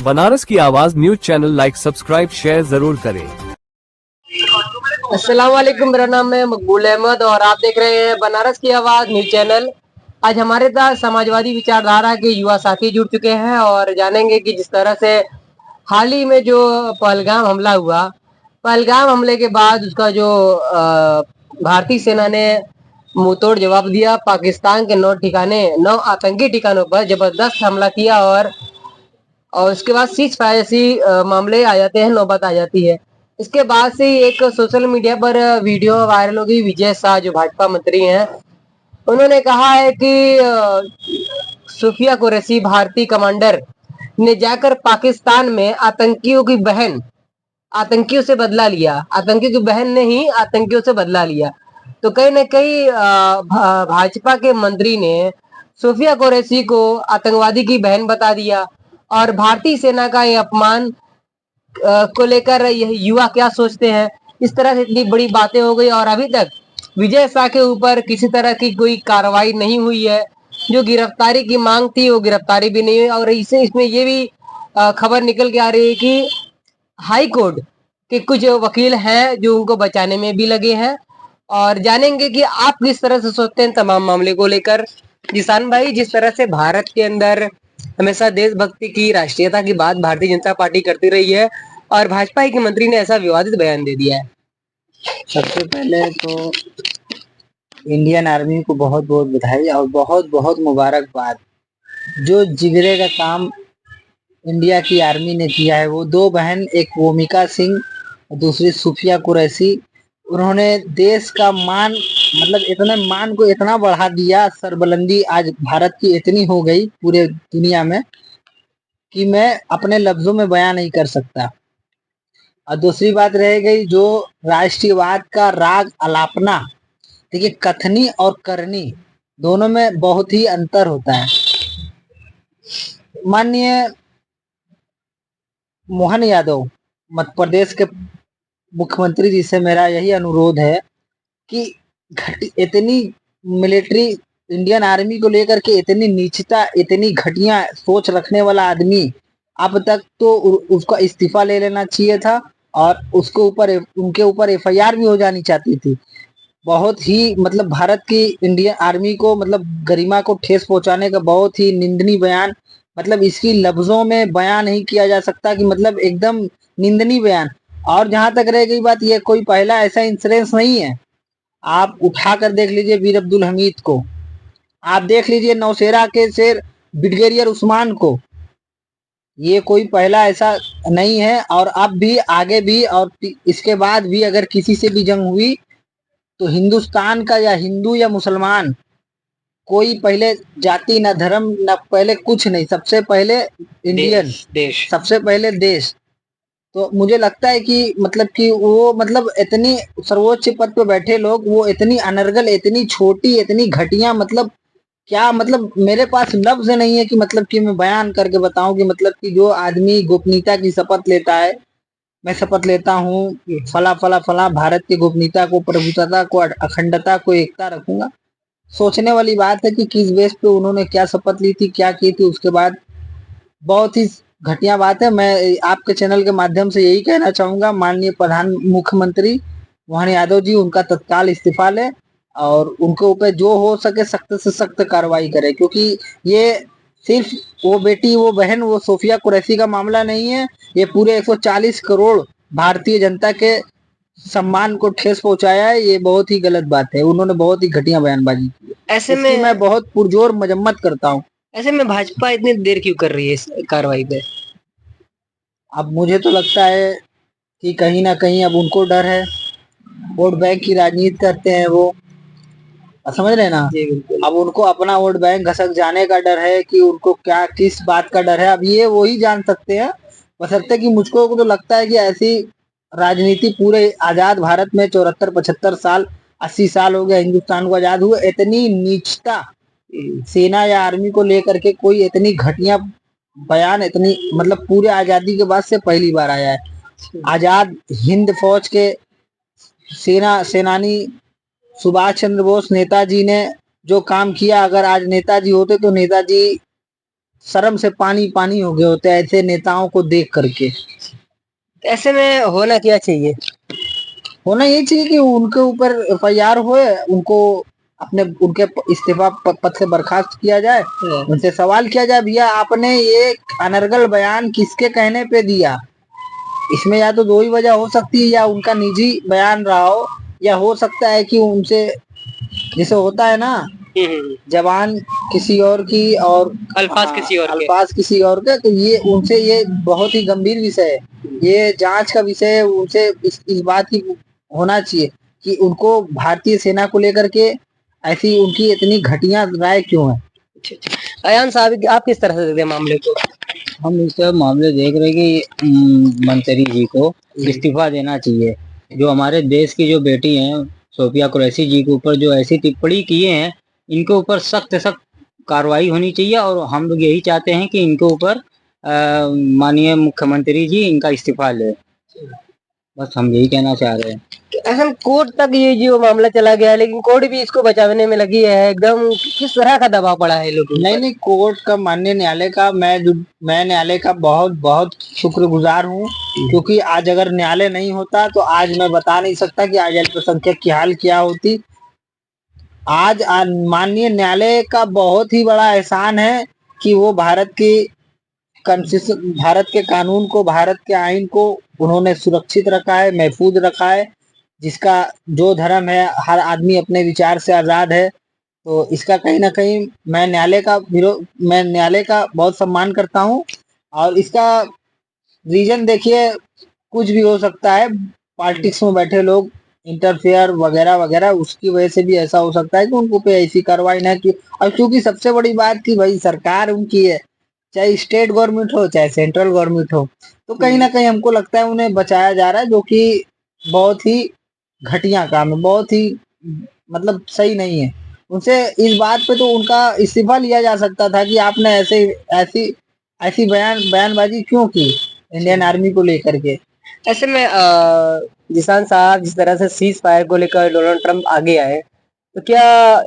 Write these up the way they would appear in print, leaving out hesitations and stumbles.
बनारस की आवाज news channel like subscribe share जरूर करें। अस्सलाम वालेकुम, मेरा नाम है मकबूल अहमद और आप देख रहे हैं बनारस की आवाज न्यूज चैनल। आज हमारे साथ समाजवादी विचारधारा के युवा साथी जुड़ चुके हैं और जानेंगे कि जिस तरह से हाल ही में जो पहलगाम हमला हुआ, पहलगाम हमले के बाद उसका जो भारतीय सेना ने मुंहतोड़ जवाब दिया। पाकिस्तान के 9 आतंकी ठिकानों पर जबरदस्त हमला किया और उसके बाद सीज फायर ऐसी मामले आ जाते हैं, नौबत आ जाती है। इसके बाद से ही एक सोशल मीडिया पर वीडियो वायरल हो गई। विजय शाह जो भाजपा मंत्री हैं, उन्होंने कहा है कि सुफिया कुरैशी भारतीय कमांडर ने जाकर पाकिस्तान में आतंकियों से बदला लिया। आतंकियों की बहन ने ही आतंकियों से बदला लिया। तो कहीं ना कहीं भाजपा के मंत्री ने सुफिया कुरैशी को आतंकवादी की बहन बता दिया और भारतीय सेना का ये अपमान को लेकर यह युवा क्या सोचते हैं। इस तरह से इतनी बड़ी बातें हो गई और अभी तक विजय शाह के ऊपर किसी तरह की कोई कार्रवाई नहीं हुई है। जो गिरफ्तारी की मांग थी वो गिरफ्तारी भी नहीं हुई और इसमें ये भी खबर निकल के आ रही है कि हाई कोर्ट के कुछ वकील हैं जो उनको बचाने में भी लगे हैं। और जानेंगे कि आप किस तरह से सोचते हैं तमाम मामले को लेकर। जिसान भाई, जिस तरह से भारत के अंदर हमेशा देशभक्ति की, राष्ट्रीयता की बात भारतीय जनता पार्टी करती रही है और भाजपा के मंत्री ने ऐसा विवादित बयान दे दिया है। सबसे पहले तो इंडियन आर्मी को बहुत बहुत बधाई और बहुत बहुत मुबारकबाद। जो जिगरे का काम इंडिया की आर्मी ने किया है, वो दो बहन, एक वोमिका सिंह और दूसरी सुफिया कुरैशी, उन्होंने देश का मान, मतलब इतने मान को इतना बढ़ा दिया। सरबुलंदी आज भारत की इतनी हो गई पूरे दुनिया में कि मैं अपने लफ्जों में बयां नहीं कर सकता। और दूसरी बात रह गई जो राष्ट्रीयवाद का राग अलापना। देखिए, कथनी और करनी दोनों में बहुत ही अंतर होता है। माननीय मोहन यादव मध्य प्रदेश के मुख्यमंत्री जी से मेरा यही अनुरोध है कि इतनी मिलिट्री, इंडियन आर्मी को लेकर के इतनी नीचता, इतनी घटिया सोच रखने वाला आदमी अब तक तो उसका इस्तीफा ले लेना चाहिए था और उनके ऊपर एफआईआर भी हो जानी चाहती थी। बहुत ही मतलब भारत की इंडियन आर्मी को, मतलब गरिमा को ठेस पहुंचाने का बहुत ही निंदनीय बयान, मतलब इसकी लफ्जों में बयान नहीं किया जा सकता कि मतलब एकदम निंदनीय बयान। और जहां तक रह गई बात, ये कोई पहला ऐसा इंसिडेंस नहीं है। आप उठा कर देख लीजिए वीर अब्दुल हमीद को, आप देख लीजिए नौशेरा के शेर ब्रिगेडियर उस्मान को, ये कोई पहला ऐसा नहीं है। और अब भी, आगे भी और इसके बाद भी अगर किसी से भी जंग हुई तो हिंदुस्तान का या हिंदू या मुसलमान, कोई पहले जाति न धर्म न पहले कुछ नहीं, सबसे पहले इंडियन देश, सबसे पहले देश। तो मुझे लगता है कि मतलब कि वो, मतलब इतनी सर्वोच्च पद पे बैठे लोग, वो इतनी अनर्गल, इतनी छोटी, इतनी घटिया, मतलब क्या, मतलब मेरे पास लफ्ज नहीं है कि मतलब कि मैं बयान करके बताऊं कि मतलब कि जो आदमी गोपनीयता की शपथ लेता है, मैं शपथ लेता हूँ फला फला फला भारत की गोपनीयता को, प्रभुत्वता को, अखंडता को, एकता रखूंगा। सोचने वाली बात है कि किस बेस पे उन्होंने क्या शपथ ली थी, क्या की थी। उसके बाद बहुत ही घटिया बात है। मैं आपके चैनल के माध्यम से यही कहना चाहूंगा, माननीय मुख्यमंत्री मोहन यादव जी, उनका तत्काल इस्तीफा ले और उनके ऊपर जो हो सके सख्त से सख्त कार्रवाई करे। क्योंकि ये सिर्फ वो बेटी, वो बहन, वो सोफिया कुरैशी का मामला नहीं है, ये पूरे 140 करोड़ भारतीय जनता के सम्मान को ठेस पहुंचाया है। ये बहुत ही गलत बात है, उन्होंने बहुत ही घटिया बयानबाजी की। ऐसे में मैं बहुत पुरजोर मजम्मत करता हूँ। ऐसे में भाजपा इतनी देर क्यों कर रही है इस कार्रवाई पे? अब मुझे तो लगता है कि कहीं ना कहीं अब उनको डर है, वोट बैंक की राजनीति करते हैं वो, समझ रहे हैं ना। अब उनको अपना वोट बैंक घसक जाने का डर है कि उनको क्या, किस बात का डर है, अब ये वो ही जान सकते हैं। बशर्ते कि मुझको तो लगता है कि ऐसी राजनीति पूरे आजाद भारत में 74-75 साल, 80 साल हो गया हिंदुस्तान को आजाद हुए, इतनी नीचता सेना या आर्मी को लेकर के कोई इतनी घटिया बयान, इतनी मतलब पूरे आजादी के बाद से पहली बार आया है। आजाद हिंद फौज के सेनानी सुभाष चंद्र बोस नेताजी ने जो काम किया, अगर आज नेताजी होते तो नेताजी शर्म से पानी पानी हो गए होते हैं ऐसे नेताओं को देख करके। ऐसे में होना क्या चाहिए? होना यही चाहिए कि उनके ऊपर एफआईआर होए, उनको अपने उनके इस्तीफा पद से बर्खास्त किया जाए, उनसे सवाल किया जाए भैया आपने ये अनर्गल बयान किसके कहने पे दिया। इसमें या तो दो ही वजह हो सकती है, या उनका निजी बयान रहा हो, या हो सकता है कि उनसे जैसे होता है ना जबान किसी और की और अल्फाज किसी और के। अल्फाज किसी और के, तो ये उनसे ये बहुत ही गंभीर विषय है, ये जांच का विषय है। उनसे इस बात की होना चाहिए कि उनको भारतीय सेना को लेकर के ऐसी उनकी इतनी घटिया राय क्यों है। अयान साहब आप किस तरह से देखते हैं मामले को? हम इस मामले देख रहे हैं कि मंत्री जी को इस्तीफा देना चाहिए। जो हमारे देश की जो बेटी हैं सोफिया कुरैशी जी के ऊपर जो ऐसी टिप्पणी किए हैं, इनके ऊपर सख्त सख्त कार्रवाई होनी चाहिए। और हम लोग यही चाहते हैं कि इनके ऊपर माननीय मुख्यमंत्री जी इनका इस्तीफा ले। बस हम यही कहना चाह रहे हैं। ऐसा कोर्ट तक ये जो मामला चला गया है, लेकिन कोर्ट भी इसको बचाने में लगी है एकदम। किस तरह का दबाव पड़ा है लोगों पर? नहीं, कोर्ट का माननीय न्यायालय का मैं न्यायालय का बहुत बहुत शुक्रगुजार हूँ, क्योंकि आज अगर न्यायालय नहीं होता तो आज मैं बता नहीं सकता कि आज अल्पसंख्यक की हाल क्या होती। आज माननीय न्यायालय का बहुत ही बड़ा एहसान है कि वो भारत के कानून को, भारत के आइन को उन्होंने सुरक्षित रखा है, महफूज रखा है। जिसका जो धर्म है, हर आदमी अपने विचार से आजाद है। तो इसका कहीं ना कहीं मैं न्यायालय का बहुत सम्मान करता हूँ। और इसका रीजन देखिए, कुछ भी हो सकता है, पॉलिटिक्स में बैठे लोग इंटरफेयर वगैरह वगैरह, उसकी वजह से भी ऐसा हो सकता है कि उनको पे ऐसी कार्रवाई ना की। और क्योंकि सबसे बड़ी बात कि भाई सरकार उनकी है, चाहे स्टेट गवर्नमेंट हो चाहे सेंट्रल गवर्नमेंट हो, तो कहीं ना कहीं हमको लगता है उन्हें बचाया जा रहा है, जो कि बहुत ही घटिया काम है, बहुत ही मतलब सही नहीं है। उनसे इस बात पे तो उनका इस्तीफा लिया जा सकता था कि आपने ऐसे ऐसी ऐसी बयानबाजी क्यों की इंडियन आर्मी को लेकर के। ऐसे में जिसान साहब, जिस तरह से सीज फायर को लेकर डोनाल्ड ट्रंप आगे आए, तो क्या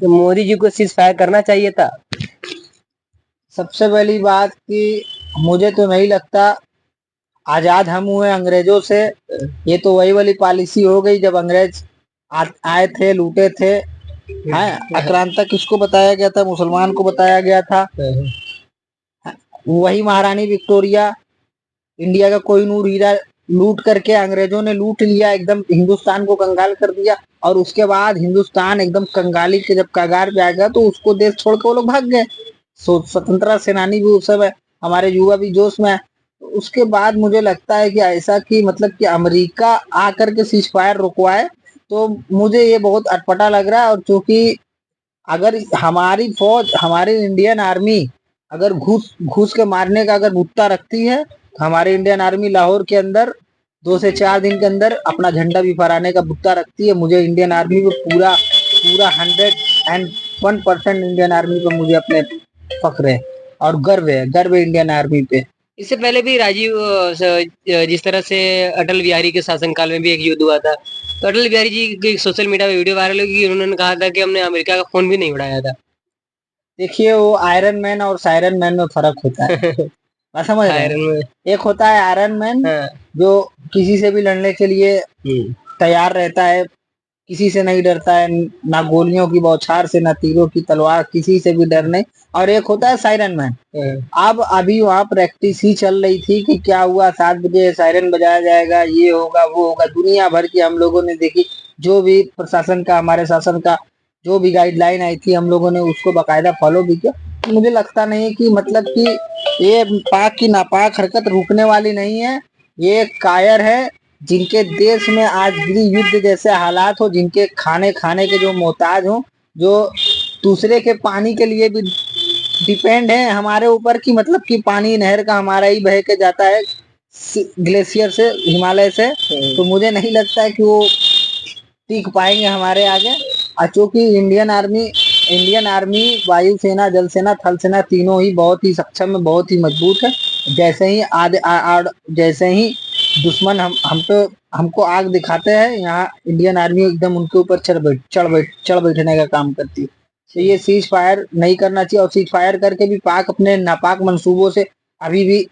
मोदी जी को सीज फायर करना चाहिए था? सबसे पहली बात कि मुझे तो नहीं लगता, आजाद हम हुए अंग्रेजों से, ये तो वही वाली पॉलिसी हो गई जब अंग्रेज आए थे, लूटे थे। हाँ, आक्रांता किसको बताया गया था? मुसलमान को बताया गया था। वही महारानी विक्टोरिया, इंडिया का कोहिनूर हीरा लूट करके अंग्रेजों ने लूट लिया, एकदम हिंदुस्तान को कंगाल कर दिया। और उसके बाद हिंदुस्तान एकदम कंगाली के जब कगार पे आ गया तो उसको देश छोड़ के वो लोग भाग गए। स्वतंत्रता सेनानी भी उस समय, हमारे युवा भी जोश में है। उसके बाद मुझे लगता है कि ऐसा कि मतलब कि अमेरिका आकर के सीज फायर रुकवाए, तो मुझे ये बहुत अटपटा लग रहा है। और चूंकि अगर हमारी फौज, हमारी इंडियन आर्मी अगर घूस घूस के मारने का अगर भुत्ता रखती है, तो हमारी इंडियन आर्मी लाहौर के अंदर 2 से 4 दिन के अंदर अपना झंडा भी फहराने का भुत्ता रखती है। मुझे इंडियन आर्मी पे पूरा पूरा 101% इंडियन आर्मी पे मुझे अपने फक्र है और गर्व है इंडियन आर्मी पे। इससे पहले भी राजीव जिस तरह से अटल बिहारी के शासनकाल में भी एक युद्ध हुआ था, तो अटल बिहारी जी की सोशल मीडिया पे वीडियो वायरल हुई, उन्होंने कहा था कि हमने अमेरिका का फोन भी नहीं उड़ाया था। देखिए, वो आयरन मैन और सायरन मैन में फर्क होता है। मैं समझ रहा हूँ। एक होता है आयरन मैन, जो किसी से भी लड़ने के लिए तैयार रहता है, किसी से नहीं डरता है, ना गोलियों की बौछार से, ना तीरों की तलवार, किसी से भी डर नहीं। और एक होता है सायरन मैन। अब अभी वहाँ प्रैक्टिस ही चल रही थी कि क्या हुआ, 7 बजे सायरन बजाया जाएगा, ये होगा वो होगा। दुनिया भर की हम लोगों ने देखी, जो भी प्रशासन का, हमारे शासन का जो भी गाइडलाइन आई थी, हम लोगों ने उसको बाकायदा फॉलो भी किया। मुझे लगता नहीं कि मतलब कि ये पाक की नापाक हरकत रुकने वाली नहीं है। ये कायर है, जिनके देश में आज भी युद्ध जैसे हालात हो, जिनके खाने के जो मोहताज हो, जो दूसरे के पानी के लिए भी डिपेंड है हमारे ऊपर, की मतलब कि पानी नहर का हमारा ही बह के जाता है ग्लेशियर से, हिमालय से। तो मुझे नहीं लगता है कि वो टिक पाएंगे हमारे आगे। और चूंकि इंडियन आर्मी वायुसेना, जल सेना, थल सेना तीनों ही बहुत ही सक्षम है, बहुत ही मजबूत है। जैसे ही दुश्मन हमको आग दिखाते हैं, यहाँ इंडियन आर्मी एकदम उनके ऊपर चढ़ बैठने का काम करती है। तो ये सीज फायर नहीं करना चाहिए, और सीज फायर करके भी पाक अपने नापाक मंसूबों से अभी भी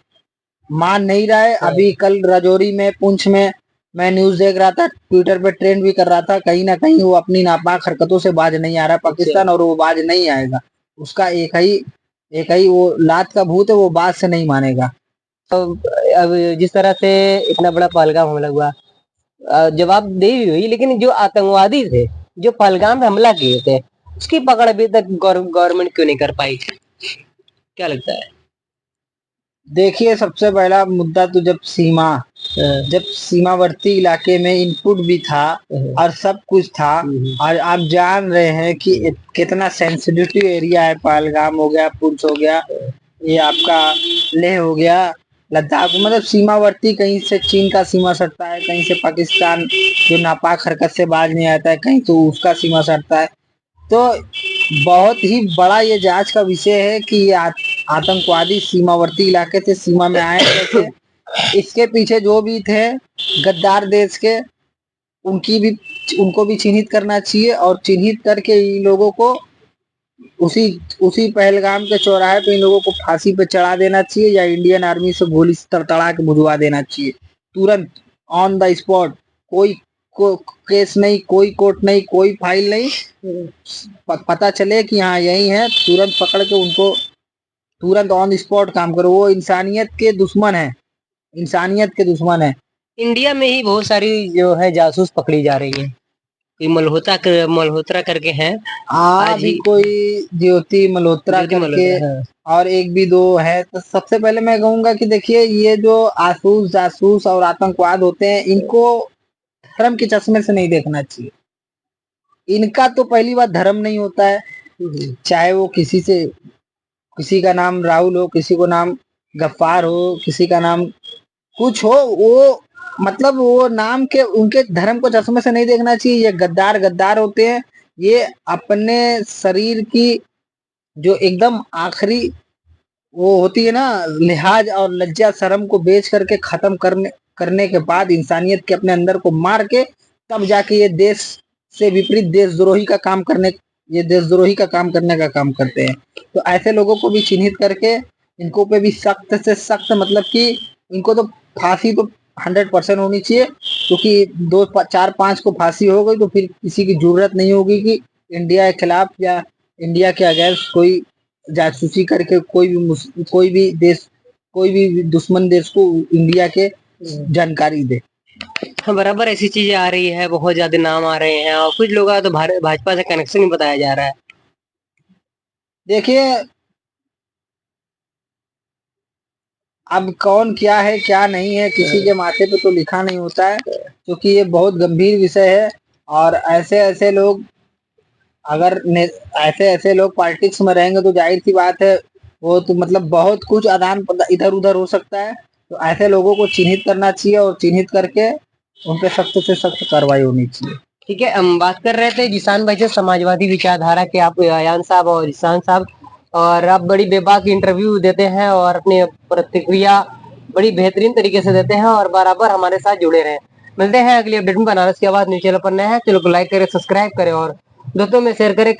मान नहीं रहा है। अभी कल राजौरी में, पुंछ में मैं न्यूज देख रहा था, ट्विटर पे ट्रेंड भी कर रहा था, कहीं ना कहीं वो अपनी नापाक हरकतों से बाज नहीं आ रहा पाकिस्तान, और वो बाज नहीं आएगा। उसका एक ही वो लात का भूत है, वो बात से नहीं मानेगा। अब जिस तरह से इतना बड़ा पहलगाम हमला हुआ, जवाबदेही हुई, लेकिन जो आतंकवादी थे जो पहलगाम पे हमला किए थे, उसकी पकड़ अभी तक गवर्नमेंट क्यों नहीं कर पाई? क्या लगता है? देखिए, सबसे पहला मुद्दा तो जब सीमावर्ती इलाके में इनपुट भी था और सब कुछ था, और आप जान रहे हैं कि कितना सेंसिटिव एरिया है। पहलगाम हो गया, पुंछ हो गया, ये आपका लेह हो गया, लद्दाख, मतलब सीमावर्ती, कहीं से चीन का सीमा सटता है, कहीं से पाकिस्तान जो नापाक हरकत से बाज नहीं आता है, कहीं तो उसका सीमा सटता है। तो बहुत ही बड़ा ये जांच का विषय है कि ये आतंकवादी सीमावर्ती इलाके से सीमा में आए कैसे। इसके पीछे जो भी थे गद्दार देश के, उनको भी चिन्हित करना चाहिए, और चिन्हित करके इन लोगों को उसी पहलगाम के चौराहे पे इन लोगों को फांसी पे चढ़ा देना चाहिए, या इंडियन आर्मी से गोली तड़तड़ा के भुजवा देना चाहिए तुरंत, ऑन द स्पॉट। कोई केस नहीं, कोई कोर्ट नहीं, कोई फाइल नहीं, पता चले कि हाँ यही है, तुरंत पकड़ के उनको तुरंत ऑन स्पॉट काम करो। वो इंसानियत के दुश्मन है, इंसानियत के दुश्मन है। इंडिया में ही बहुत सारी जो है जासूस पकड़ी जा रही है। कोई मल्होत्रा करके हैं, आज भी ही कोई ज्योति मल्होत्रा करके, और एक भी दो है। तो सबसे पहले मैं कहूंगा कि देखिए, ये जो आसूस जासूस और आतंकवाद होते हैं, इनको धर्म के चश्मे से नहीं देखना चाहिए। इनका तो पहली बात धर्म नहीं होता है, चाहे वो किसी का नाम राहुल हो, किसी को नाम गफ्फार हो, किसी का नाम कुछ हो, वो मतलब वो नाम के उनके धर्म को चश्मे से नहीं देखना चाहिए। ये गद्दार होते हैं। ये अपने शरीर की जो एकदम आखिरी वो होती है ना, लिहाज और लज्जा शर्म को बेच करके खत्म करने के बाद, इंसानियत के अपने अंदर को मार के, तब जाके ये देश से विपरीत देशद्रोही का काम करने का काम करते हैं। तो ऐसे लोगों को भी चिन्हित करके इनको पे भी सख्त से सख्त, मतलब कि इनको तो फांसी तो 100% होनी चाहिए, क्योंकि 2-4-5 को फांसी हो गई तो फिर किसी की जरूरत नहीं होगी कि इंडिया के खिलाफ या इंडिया के अगेंस्ट कोई जासूसी करके कोई भी दुश्मन देश को इंडिया के जानकारी दे। बराबर ऐसी चीजें आ रही है, बहुत ज्यादा नाम आ रहे हैं, और कुछ लोगों का तो भाजपा से कनेक्शन ही बताया जा रहा है। देखिए, अब कौन क्या है क्या नहीं है, किसी के माथे पे तो लिखा नहीं होता है, क्योंकि ये बहुत गंभीर विषय है। और ऐसे लोग ऐसे लोग पॉलिटिक्स में रहेंगे तो जाहिर सी बात है, वो तो मतलब बहुत कुछ आदान इधर उधर हो सकता है। तो ऐसे लोगों को चिन्हित करना चाहिए, और चिन्हित करके उन पे सख्त से सख्त कार्रवाई होनी चाहिए। ठीक है, हम बात कर रहे थे जिसान भाई से, समाजवादी विचारधारा के आप अयान साहब और जिसान साहब, और आप बड़ी बेबाक इंटरव्यू देते हैं और अपनी प्रतिक्रिया बड़ी बेहतरीन तरीके से देते हैं, और बराबर हमारे साथ जुड़े रहे। मिलते हैं अगली अपडेट में। बनारस की आवाज न्यूज़ चैनल पर नए हैं, चैनल को लाइक करें, सब्सक्राइब करें और दोस्तों में शेयर करें।